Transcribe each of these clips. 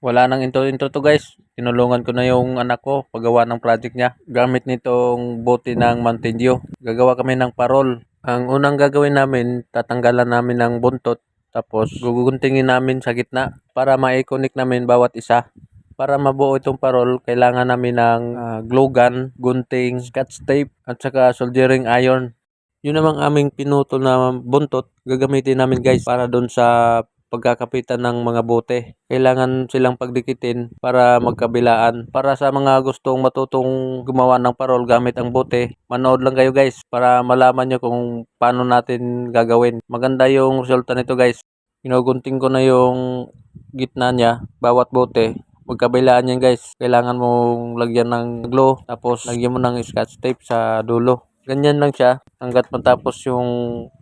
Wala nang intro-intro to guys. Tinulungan ko na yung anak ko paggawa ng project niya. Gamit nitong bote ng Mountain Dew. Gagawa kami ng parol. Ang unang gagawin namin, tatanggalan namin ng buntot. Tapos guguntingin namin sa gitna para ma-connect namin bawat isa. Para mabuo itong parol, kailangan namin ng glue gun, gunting, scotch tape, at saka soldering iron. Yun namang aming pinutol na buntot, gagamitin namin guys para doon sa pagkakapitan ng mga bote. Kailangan silang pagdikitin para magkabilaan. Para sa mga gustong matutong gumawa ng parol gamit ang bote, manood lang kayo guys para malaman nyo kung paano natin gagawin. Maganda yung resulta nito guys. Ginugunting ko na yung gitna niya, bawat bote. Magkabilaan yan guys. Kailangan mong lagyan ng glue, tapos lagyan mo ng scotch tape sa dulo. Ganyan lang siya hanggat matapos yung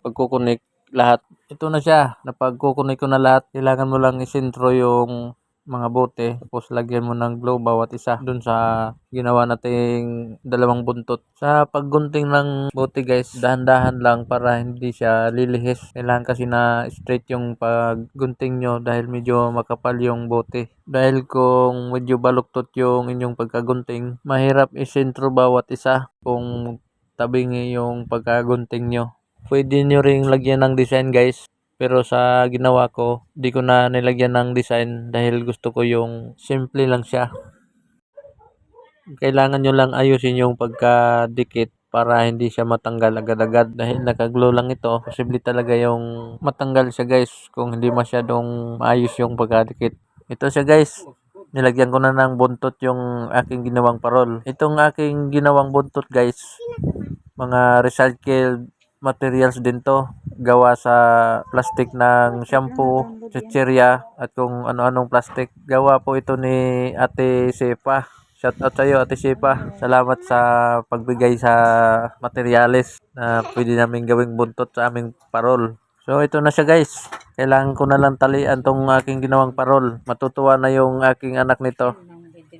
pagkukunik lahat. Ito na siya, napagkukunik ko na lahat. Kailangan mo lang isintro yung mga bote, tapos lagyan mo ng glue bawat isa dun sa ginawa nating dalawang buntot. Sa paggunting ng bote guys, dahan-dahan lang para hindi siya lilihis. Kailangan kasi na straight yung paggunting nyo dahil medyo makapal yung bote. Dahil kung medyo baluktot yung inyong pagkagunting, mahirap isintro bawat isa kung tabingi yung pagkagunting nyo. Pwede nyo ring lagyan ng design guys. Pero sa ginawa ko, di ko na nilagyan ng design dahil gusto ko yung simple lang siya. Kailangan nyo lang ayusin yung pagkadikit para hindi siya matanggal agad-agad. Dahil nakaglue lang ito, posible talaga yung matanggal siya guys kung hindi masyadong maayos yung pagkadikit. Ito siya guys. Nilagyan ko na ng buntot yung aking ginawang parol. Itong aking ginawang buntot guys, mga recycled materials din to. Gawa sa plastic ng shampoo, chichirya, at kung ano-anong plastic. Gawa po ito ni Ate Sepa. Shout out sa iyo Ate Sepa. Salamat sa pagbigay sa materyales na pwede namin gawing buntot sa aming parol. So ito na siya guys. Kailangan ko na lang talian tong aking ginawang parol. Matutuwa na yung aking anak nito.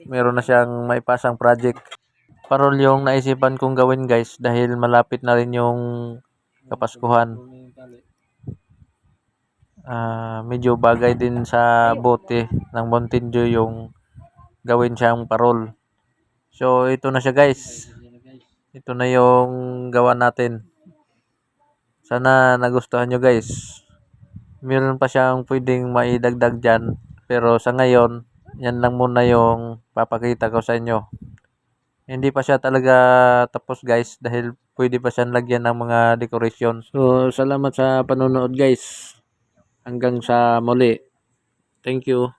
Meron na siyang maipasang project. Parol yung naisipan kong gawin guys dahil malapit na rin yung Kapaskuhan. Medyo bagay din sa bote ng Mountain Dew yung gawin siyang parol. So ito na siya guys. Ito na yung gawa natin. Sana nagustuhan nyo guys. Meron pa siyang pwedeng maidagdag dyan. Pero sa ngayon, yan lang muna yung papakita ko sa inyo. Hindi pa siya talaga tapos guys dahil pwede pa siyang lagyan ng mga decoration. So salamat sa panonood guys. Hanggang sa muli. Thank you.